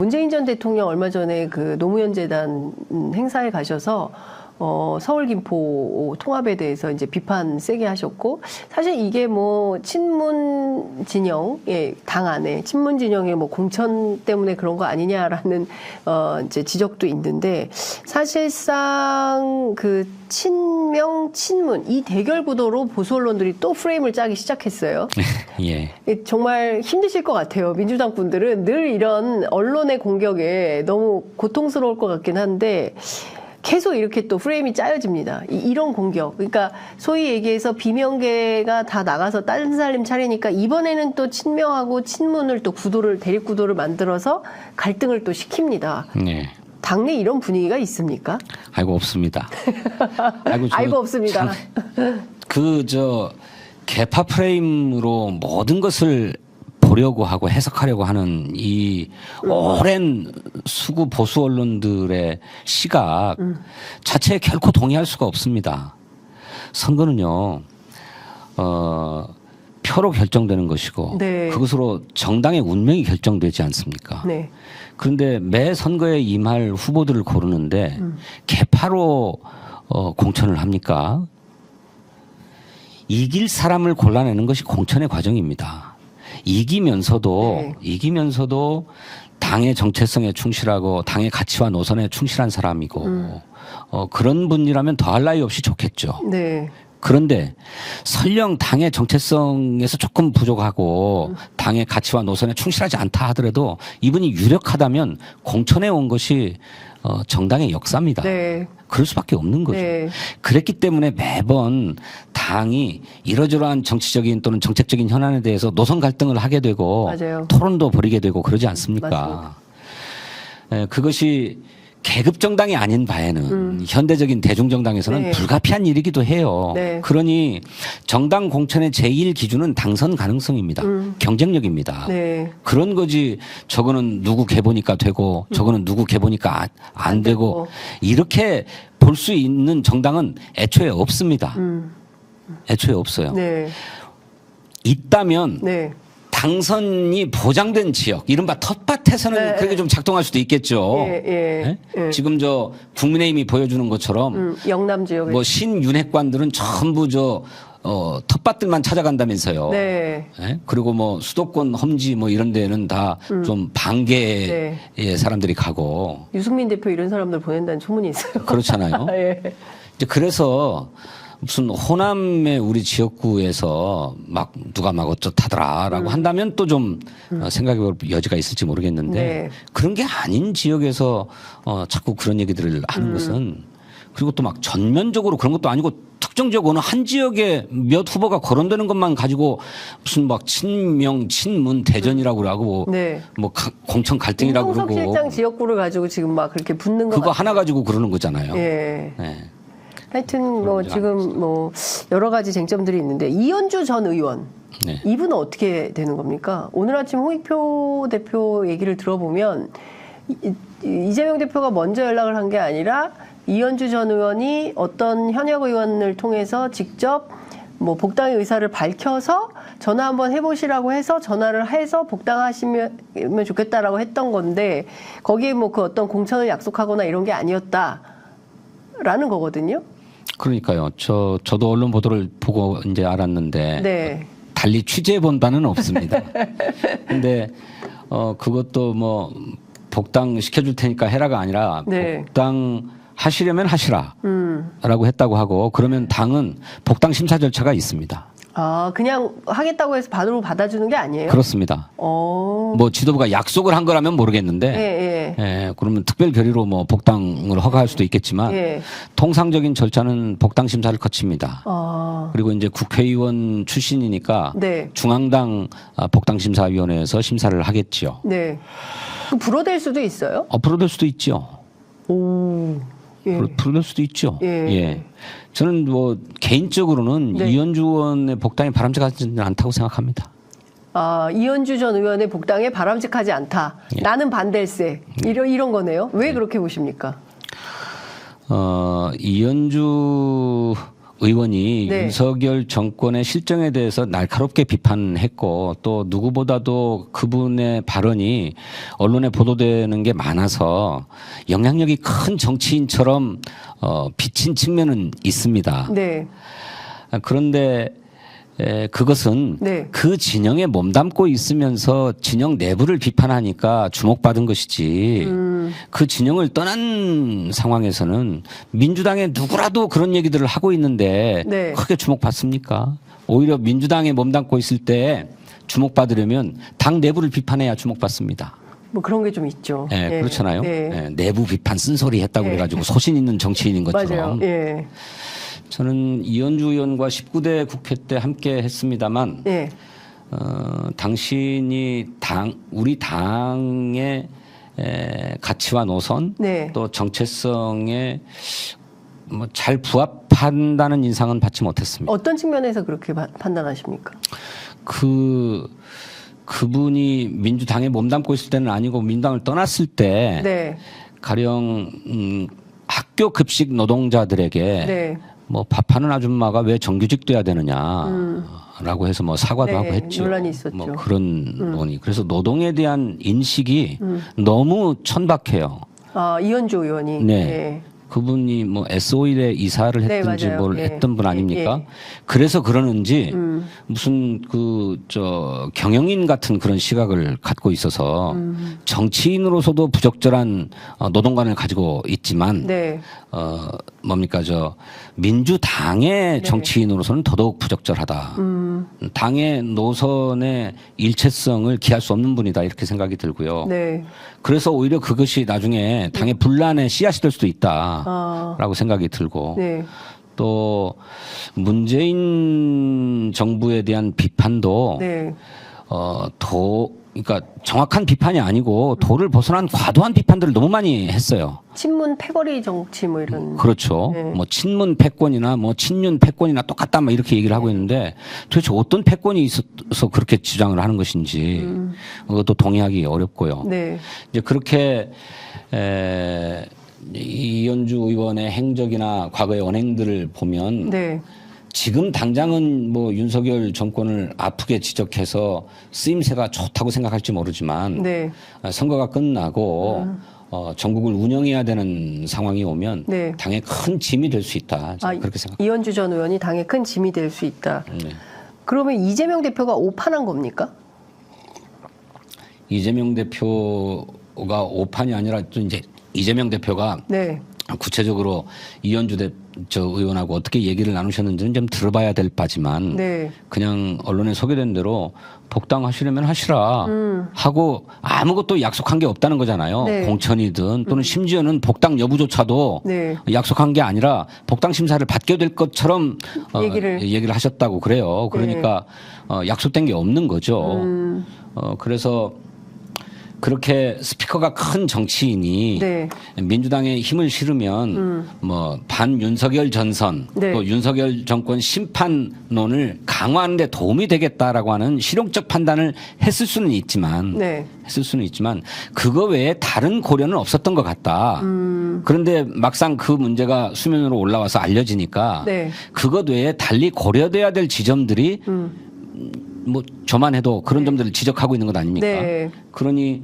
문재인 전 대통령 얼마 전에 그 노무현 재단 행사에 가셔서 서울 김포 통합에 대해서 이제 비판 세게 하셨고, 사실 이게 뭐 친문 진영의 당 안에 친문 진영의 뭐 공천 때문에 그런 거 아니냐라는 이제 지적도 있는데, 사실상 그 친명 친문 이 대결 구도로 보수 언론들이 또 프레임을 짜기 시작했어요. 예. 정말 힘드실 것 같아요. 민주당 분들은 늘 이런 언론의 공격에 너무 고통스러울 것 같긴 한데, 계속 이렇게 또 프레임이 짜여집니다. 이런 공격. 그러니까 소위 얘기해서 비명계가 다 나가서 딴 살림 차리니까 이번에는 또 친명하고 친문을 또 대립 구도를 만들어서 갈등을 또 시킵니다. 네. 당내 이런 분위기가 있습니까? 아이고 없습니다. 아이고 없습니다. 개파 프레임으로 모든 것을 보려고 하고 해석하려고 하는 이 오랜 수구 보수 언론들의 시각 자체에 결코 동의할 수가 없습니다. 선거는요, 표로 결정되는 것이고, 네. 그것으로 정당의 운명이 결정되지 않습니까? 네. 그런데 매 선거에 임할 후보들을 고르는데 개파로 공천을 합니까? 이길 사람을 골라내는 것이 공천의 과정입니다. 이기면서도 당의 정체성에 충실하고 당의 가치와 노선에 충실한 사람이고 그런 분이라면 더할 나위 없이 좋겠죠. 네. 그런데 설령 당의 정체성에서 조금 부족하고 당의 가치와 노선에 충실하지 않다 하더라도 이분이 유력하다면 공천에 온 것이 정당의 역사입니다. 네. 그럴 수밖에 없는 거죠. 네. 그랬기 때문에 매번 당이 이러저러한 정치적인 또는 정책적인 현안에 대해서 노선 갈등을 하게 되고 맞아요. 토론도 벌이게 되고 그러지 않습니까? 그것이 계급 정당이 아닌 바에는 현대적인 대중정당에서는 네. 불가피한 일이기도 해요. 네. 그러니 정당 공천의 제1 기준은 당선 가능성입니다. 경쟁력입니다. 네. 그런 거지 저거는 누구 개보니까 되고 저거는 누구 개보니까 안 되고 이렇게 볼 수 있는 정당은 애초에 없습니다. 애초에 없어요. 네. 있다면 네. 당선이 보장된 지역, 이른바 텃밭에서는 네. 그렇게 좀 작동할 수도 있겠죠. 예. 지금 국민의힘이 보여주는 것처럼 영남 지역에 뭐 신윤핵관들은 전부 텃밭들만 찾아간다면서요. 네. 예? 그리고 뭐 수도권 험지 뭐 이런 데는 다 좀 반개의 사람들이 가고. 유승민 대표 이런 사람들 보낸다는 소문이 있어요. 그렇잖아요. 예. 이제 그래서 무슨 호남의 우리 지역구에서 막 누가 막 어쩌다더라라고 한다면 또 좀 생각해볼 여지가 있을지 모르겠는데 네. 그런 게 아닌 지역에서 자꾸 그런 얘기들을 하는 것은, 그리고 또 막 전면적으로 그런 것도 아니고 특정 지역 어느 한 지역에 몇 후보가 거론되는 것만 가지고 무슨 막 친명 친문 대전이라고 그러고 네. 뭐 공천 갈등이라고 임종석 그러고 실장 지역구를 가지고 지금 막 그렇게 붙는 거 그거 하나 가지고 그러는 거잖아요. 예. 네. 하여튼 뭐 지금 뭐 여러 가지 쟁점들이 있는데, 이현주 전 의원 네. 이분은 어떻게 되는 겁니까? 오늘 아침 홍익표 대표 얘기를 들어보면 이재명 대표가 먼저 연락을 한 게 아니라 이현주 전 의원이 어떤 현역 의원을 통해서 직접 뭐 복당의 의사를 밝혀서 전화 한번 해보시라고 해서 전화를 해서 복당하시면 좋겠다라고 했던 건데, 거기에 뭐 그 어떤 공천을 약속하거나 이런 게 아니었다라는 거거든요. 그러니까요. 저도 언론 보도를 보고 이제 알았는데 네. 달리 취재해 본 바는 없습니다. 근데 그것도 뭐 복당 시켜줄 테니까 해라가 아니라 네. 복당 하시려면 하시라라고 했다고 하고, 그러면 당은 복당 심사 절차가 있습니다. 아, 그냥 하겠다고 해서 바로 받아주는 게 아니에요? 그렇습니다. 뭐 지도부가 약속을 한 거라면 모르겠는데, 예, 그러면 특별 결의로 뭐 복당을 허가할 수도 있겠지만, 통상적인 절차는 복당 심사를 거칩니다. 그리고 이제 국회의원 출신이니까 네. 중앙당 복당심사위원회에서 심사를 하겠지요. 네. 그 불어될 수도 있어요? 불어될 수도 있죠. 오. 예. 불어될 수도 있죠. 예. 저는 뭐 개인적으로는 네. 이현주 의원의 복당이 바람직하지 않다고 생각합니다. 아, 이현주 전 의원의 복당에 바람직하지 않다. 나는 반댈세. 이런 거네요. 왜 그렇게 보십니까? 이현주 의원이 네. 윤석열 정권의 실정에 대해서 날카롭게 비판했고 또 누구보다도 그분의 발언이 언론에 보도되는 게 많아서 영향력이 큰 정치인처럼 비친 측면은 있습니다. 네. 그런데 그것은 네. 그 진영에 몸담고 있으면서 진영 내부를 비판하니까 주목받은 것이지 그 진영을 떠난 상황에서는 민주당의 누구라도 그런 얘기들을 하고 있는데 네. 크게 주목받습니까? 오히려 민주당에 몸담고 있을 때 주목받으려면 당 내부를 비판해야 주목받습니다. 뭐 그런 게 좀 있죠. 네, 예. 그렇잖아요. 예. 네, 내부 비판 쓴소리 했다고 예. 그래가지고 소신 있는 정치인인 것처럼. 맞아요. 예. 저는 이현주 의원과 19대 국회 때 함께 했습니다만 예. 당신이 우리 당의 가치와 노선 네. 또 정체성에 뭐 잘 부합한다는 인상은 받지 못했습니다. 어떤 측면에서 그렇게 판단하십니까? 그분이 민주당에 몸담고 있을 때는 아니고 민주당을 떠났을 때 네. 가령 학교 급식 노동자들에게 네. 뭐 밥하는 아줌마가 왜 정규직 돼야 되느냐라고 해서 뭐 사과도 네, 하고 했죠. 논란이 있었죠. 뭐 그런 논의. 그래서 노동에 대한 인식이 너무 천박해요. 아, 이현주 의원이. 네. 예. 그분이 뭐 S-오일에 이사를 네, 했든지 맞아요. 뭘 예. 했던 분 아닙니까? 예. 그래서 그러는지 무슨 경영인 같은 그런 시각을 갖고 있어서 정치인으로서도 부적절한 노동관을 가지고 있지만 네. 민주당의 정치인으로서는 더더욱 부적절하다. 당의 노선의 일체성을 기할 수 없는 분이다 이렇게 생각이 들고요. 네. 그래서 오히려 그것이 나중에 당의 분란의 씨앗이 될 수도 있다라고 생각이 들고 네. 또 문재인 정부에 대한 비판도 네. 그러니까 정확한 비판이 아니고 도를 벗어난 과도한 비판들을 너무 많이 했어요. 친문 패거리 정치 뭐 이런. 그렇죠. 네. 뭐 친문 패권이나 뭐 친윤 패권이나 똑같다 막 이렇게 얘기를 하고 있는데 도대체 어떤 패권이 있어서 그렇게 주장을 하는 것인지 그것도 동의하기 어렵고요. 네. 이제 그렇게 이현주 의원의 행적이나 과거의 언행들을 보면 네. 지금 당장은 뭐 윤석열 정권을 아프게 지적해서 쓰임새가 좋다고 생각할지 모르지만 네. 선거가 끝나고 전국을 운영해야 되는 상황이 오면 네. 당에 큰 짐이 될 수 있다. 저는 그렇게 생각합니다. 이현주 전 의원이 당에 큰 짐이 될 수 있다. 네. 그러면 이재명 대표가 오판한 겁니까? 이재명 대표가 오판이 아니라 또 이제 이재명 대표가 네. 구체적으로 이현주 의원하고 어떻게 얘기를 나누셨는지는 좀 들어봐야 될 바지만 네. 그냥 언론에 소개된 대로 복당하시려면 하시라 하고 아무것도 약속한 게 없다는 거잖아요. 네. 공천이든 또는 심지어는 복당 여부조차도 네. 약속한 게 아니라 복당 심사를 받게 될 것처럼 얘기를 하셨다고 그래요. 그러니까 약속된 게 없는 거죠. 그래서 그렇게 스피커가 큰 정치인이 네. 민주당에 힘을 실으면 뭐 반윤석열 전선 네. 또 윤석열 정권 심판론을 강화하는 데 도움이 되겠다라고 하는 실용적 판단을 했을 수는 있지만 그거 외에 다른 고려는 없었던 것 같다. 그런데 막상 그 문제가 수면으로 올라와서 알려지니까 네. 그것 외에 달리 고려돼야 될 지점들이 뭐 저만 해도 그런 점들을 지적하고 있는 것 아닙니까? 네. 그러니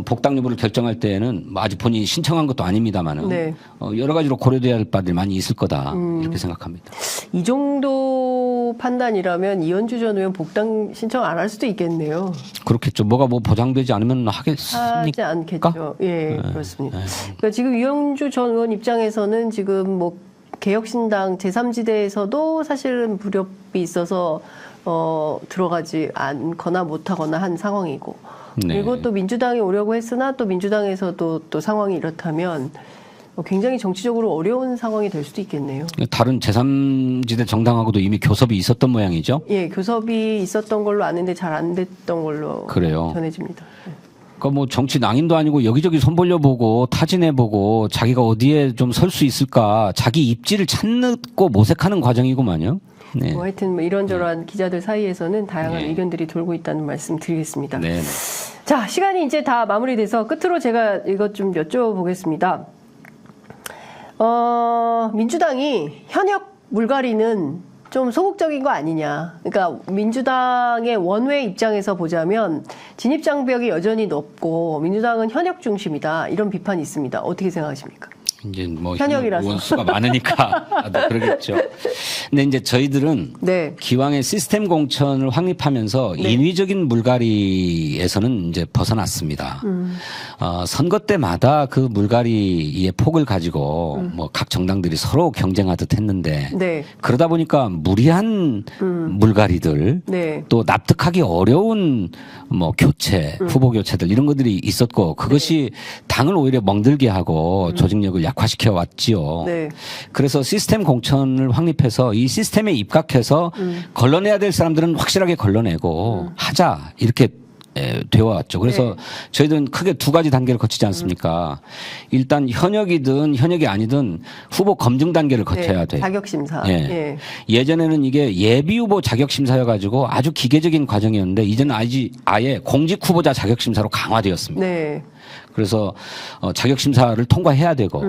복당 여부를 결정할 때에는 아직 본인이 신청한 것도 아닙니다만은 네. 여러 가지로 고려돼야 할 바들이 많이 있을 거다 이렇게 생각합니다. 이 정도 판단이라면 이현주 전 의원 복당 신청 안 할 수도 있겠네요. 그렇겠죠. 뭐가 뭐 보장되지 않으면 하겠습니까? 하지 않겠죠. 예, 그렇습니다. 그러니까 지금 이현주 전 의원 입장에서는 지금 뭐 개혁신당 제3지대에서도 사실은 불협이 있어서 들어가지 않거나 못하거나 한 상황이고 네. 그리고 또 민주당에 오려고 했으나 또 민주당에서도 또 상황이 이렇다면 굉장히 정치적으로 어려운 상황이 될 수도 있겠네요. 다른 제3지대 정당하고도 이미 교섭이 있었던 모양이죠? 예, 교섭이 있었던 걸로 아는데 잘 안 됐던 걸로 그래요. 전해집니다. 그러니까 뭐 정치 낭인도 아니고 여기저기 손벌려보고 타진해보고 자기가 어디에 좀 설 수 있을까 자기 입지를 찾고 모색하는 과정이구만요. 네. 뭐 하여튼 뭐 이런저런 기자들 사이에서는 다양한 네. 의견들이 돌고 있다는 말씀 드리겠습니다. 네. 자, 시간이 이제 다 마무리돼서 끝으로 제가 이것 좀 여쭤보겠습니다. 민주당이 현역 물갈이는 좀 소극적인 거 아니냐. 그러니까 민주당의 원외 입장에서 보자면 진입 장벽이 여전히 높고 민주당은 현역 중심이다. 이런 비판이 있습니다. 어떻게 생각하십니까? 이제 뭐 현역이라서. 원수가 많으니까 그러겠죠. 근데 이제 저희들은 네. 기왕에 시스템 공천을 확립하면서 인위적인 물갈이에서는 이제 벗어났습니다. 선거 때마다 그 물갈이의 폭을 가지고 뭐 각 정당들이 서로 경쟁하듯 했는데 네. 그러다 보니까 무리한 물갈이들 네. 또 납득하기 어려운 뭐 교체, 후보 교체들 이런 것들이 있었고 그것이 당을 오히려 멍들게 하고 조직력을 약화시켜 왔지요. 네. 그래서 시스템 공천을 확립해서 이 시스템에 입각해서 걸러내야 될 사람들은 확실하게 걸러내고 하자 이렇게 되어 왔죠. 그래서 저희들은 크게 두 가지 단계를 거치지 않습니까? 일단 현역이든 현역이 아니든 후보 검증 단계를 거쳐야 돼. 자격 심사. 예. 예. 예전에는 이게 예비 후보 자격 심사여가지고 아주 기계적인 과정이었는데 이제는 아예 공직 후보자 자격 심사로 강화되었습니다. 네. 그래서 자격 심사를 통과해야 되고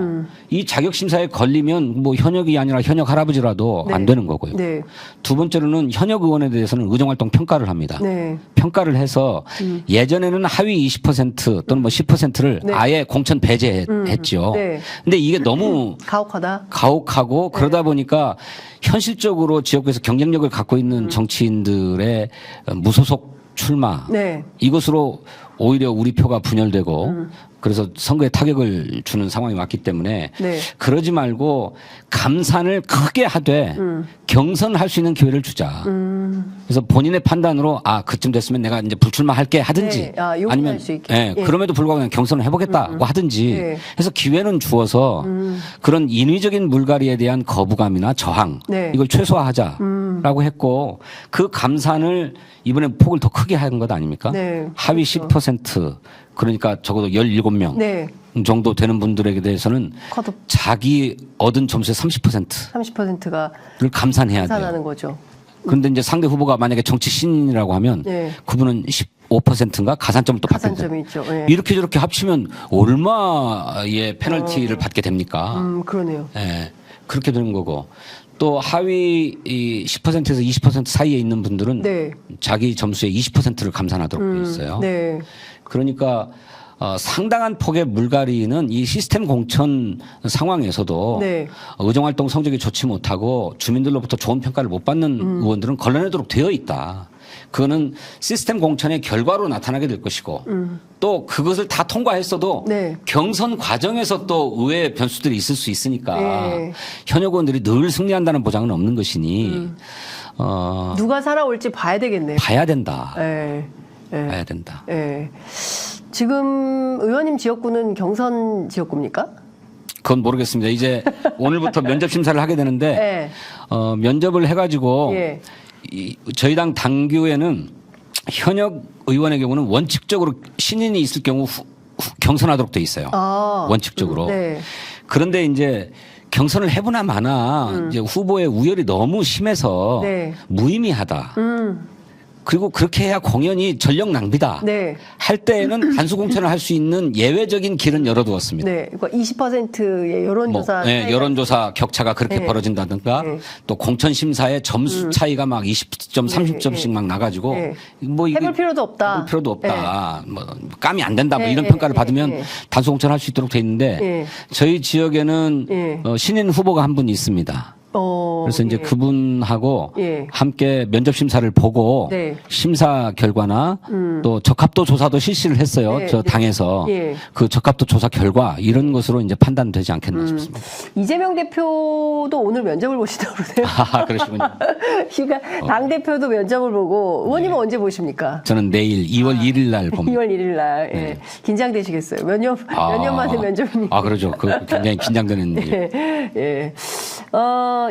이 자격 심사에 걸리면 뭐 현역이 아니라 현역 할아버지라도 안 되는 거고요. 네. 두 번째로는 현역 의원에 대해서는 의정활동 평가를 합니다. 네. 평가를 해서 예전에는 하위 20% 또는 뭐 10%를 네. 아예 공천 배제했죠. 네. 근데 이게 너무 가혹하다. 가혹하고 그러다 보니까 현실적으로 지역구에서 경쟁력을 갖고 있는 정치인들의 무소속 출마 네. 이것으로 오히려 우리 표가 분열되고 그래서 선거에 타격을 주는 상황이 왔기 때문에 네. 그러지 말고 감산을 크게 하되 경선할 수 있는 기회를 주자. 그래서 본인의 판단으로 그쯤 됐으면 내가 이제 불출마할게 하든지 네. 요구할 아니면 수 있게. 예. 그럼에도 불구하고 그냥 경선을 해보겠다고 하든지 네. 해서 기회는 주어서 그런 인위적인 물갈이에 대한 거부감이나 저항 네. 이걸 최소화하자라고 했고 그 감산을 이번에 폭을 더 크게 한 것 아닙니까? 네. 하위 그렇죠. 10% 그러니까 적어도 17명 네. 정도 되는 분들에게 대해서는 컷오프 자기 얻은 점수의 30%를 30%가 감산해야 돼요. 계산하는 거죠. 그런데 이제 상대 후보가 만약에 정치 신인이라고 하면 네. 그분은 15%인가 가산점을 또 받게 돼요. 가산점이 있죠. 예. 이렇게 저렇게 합치면 얼마의 페널티를 받게 됩니까? 그러네요. 예. 그렇게 되는 거고. 또 하위 이 10%에서 20% 사이에 있는 분들은 네. 자기 점수의 20%를 감산하도록 돼 있어요. 네. 그러니까 상당한 폭의 물갈이는 이 시스템 공천 상황에서도 네. 의정활동 성적이 좋지 못하고 주민들로부터 좋은 평가를 못 받는 의원들은 걸러내도록 되어 있다. 그거는 시스템 공천의 결과로 나타나게 될 것이고 또 그것을 다 통과했어도 네. 경선 과정에서 또 의외의 변수들이 있을 수 있으니까 네. 현역 의원들이 늘 승리한다는 보장은 없는 것이니 누가 살아올지 봐야 되겠네요. 봐야 된다. 예. 예. 봐야 된다. 예. 지금 의원님 지역구는 경선 지역구입니까? 그건 모르겠습니다. 이제 오늘부터 면접 심사를 하게 되는데 예. 면접을 해가지고 예. 저희 당 당규에는 현역 의원의 경우는 원칙적으로 신인이 있을 경우 경선하도록 돼 있어요. 원칙적으로. 네. 그런데 이제 경선을 해보나 마나 이제 후보의 우열이 너무 심해서 네. 무의미하다. 그리고 그렇게 해야 공연이 전력 낭비다. 네. 할 때에는 단수 공천을 할 수 있는 예외적인 길은 열어두었습니다. 네. 그러니까 20%의 여론조사. 여론조사 격차가 그렇게 네. 벌어진다든가 네. 또 공천 심사의 점수 차이가 막 20점, 30점씩 막 나가지고 네. 뭐 이게 해볼 필요도 없다. 해볼 필요도 없다. 뭐 감이 안 된다. 뭐 네. 이런 네. 평가를 네. 받으면 네. 단수 공천할 수 있도록 돼 있는데 네. 저희 지역에는 네. 신인 후보가 한 분 있습니다. 그래서 이제 예. 그분하고 예. 함께 면접 심사를 보고 네. 심사 결과나 또 적합도 조사도 실시를 했어요. 네, 저 네. 당에서 예. 그 적합도 조사 결과 이런 것으로 이제 판단되지 않겠나 싶습니다. 이재명 대표도 오늘 면접을 보시다고 그러세요? 그러시군요. 그러니까 당 대표도 면접을 보고 의원님은 언제 보십니까? 저는 내일 2월 1일 날 봅니다. 2월 1일 날. 예. 네. 긴장되시겠어요. 몇 년 만에 면접입니까? 그러죠. 그 굉장히 긴장되는 일. 예. 예.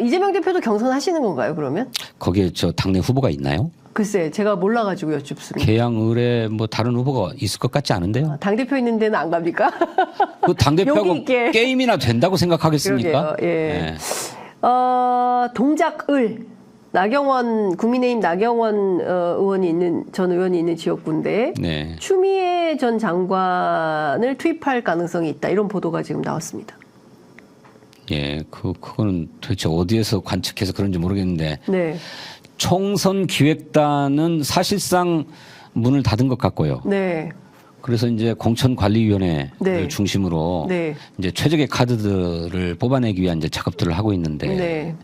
이재명 대표도 경선하시는 건가요, 그러면? 거기에 저 당내 후보가 있나요? 글쎄, 제가 몰라가지고 여쭙습니다. 계양 의뢰 뭐 다른 후보가 있을 것 같지 않은데요. 당대표 있는 데는 안 갑니까? 그 당대표하고 용기 있게. 게임이나 된다고 생각하겠습니까? 그러게요. 예. 네. 동작을 나경원 국민의힘 나경원 의원이 있는 전 의원이 있는 지역구인데 네. 추미애 전 장관을 투입할 가능성이 있다 이런 보도가 지금 나왔습니다. 예, 그거는 도대체 어디에서 관측해서 그런지 모르겠는데 네. 총선 기획단은 사실상 문을 닫은 것 같고요. 네. 그래서 이제 공천관리위원회를 네. 중심으로 네. 이제 최적의 카드들을 뽑아내기 위한 이제 작업들을 하고 있는데 네.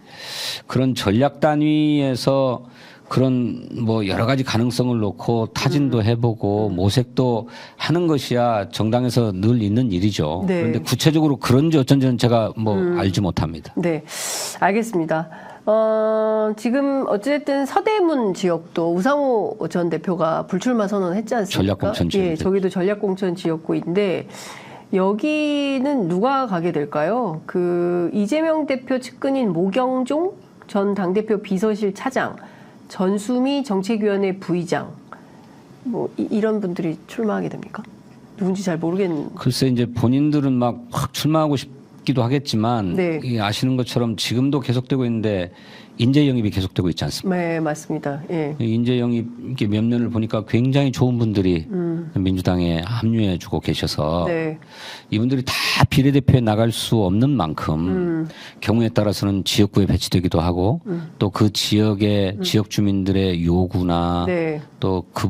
그런 전략 단위에서 그런 뭐 여러 가지 가능성을 놓고 타진도 해보고 모색도 하는 것이야 정당에서 늘 있는 일이죠. 네. 그런데 구체적으로 그런지 어쩐지는 제가 뭐 알지 못합니다. 네. 알겠습니다. 지금 어쨌든 서대문 지역도 우상호 전 대표가 불출마 선언했지 않습니까? 전략공천 지역. 예, 저기도 전략공천 지역구인데 여기는 누가 가게 될까요? 그 이재명 대표 측근인 모경종 전 당대표 비서실 차장, 전수미 정책위원회 부의장, 뭐 이런 분들이 출마하게 됩니까? 누군지 잘 모르겠는. 글쎄 이제 본인들은 막 확 출마하고 싶기도 하겠지만 네. 이 아시는 것처럼 지금도 계속되고 있는데 인재 영입이 계속되고 있지 않습니까? 네, 맞습니다. 예. 인재 영입 이렇게 몇 년을 보니까 굉장히 좋은 분들이 민주당에 합류해주고 계셔서 네. 이분들이 다 비례대표에 나갈 수 없는 만큼 경우에 따라서는 지역구에 배치되기도 하고 또 그 지역의 지역 주민들의 요구나 네. 또 그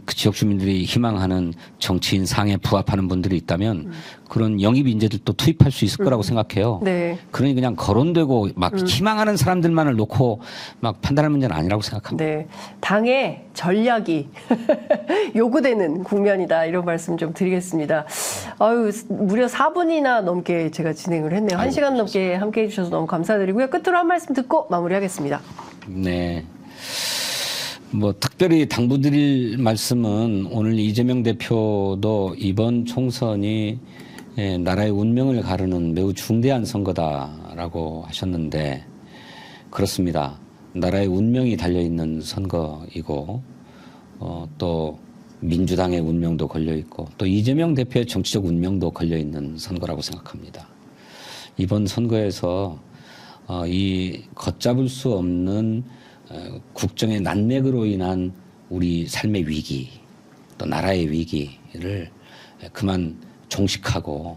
지역 주민들이 희망하는 정치인 상에 부합하는 분들이 있다면 그런 영입 인재들도 투입할 수 있을 거라고 생각해요. 네. 그러니 그냥 거론되고 막 희망하는 사람들만을 놓고 막 판단할 문제는 아니라고 생각합니다. 네. 당의 전략이 요구되는 국면이다. 이런 말씀 좀 드리겠습니다. 아유, 무려 4분이나 넘게 제가 진행을 했네요. 1시간 넘게 함께 해주셔서 너무 감사드리고요. 끝으로 한 말씀 듣고 마무리하겠습니다. 네. 뭐 특별히 당부드릴 말씀은 오늘 이재명 대표도 이번 총선이 나라의 운명을 가르는 매우 중대한 선거다라고 하셨는데 그렇습니다. 나라의 운명이 달려있는 선거이고 또 민주당의 운명도 걸려있고 또 이재명 대표의 정치적 운명도 걸려있는 선거라고 생각합니다. 이번 선거에서 이 걷잡을 수 없는 국정의 난맥으로 인한 우리 삶의 위기 또 나라의 위기를 그만 종식하고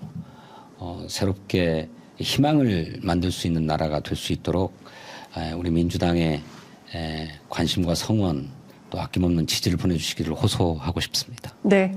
새롭게 희망을 만들 수 있는 나라가 될 수 있도록 우리 민주당의 관심과 성원 또 아낌없는 지지를 보내주시기를 호소하고 싶습니다. 네.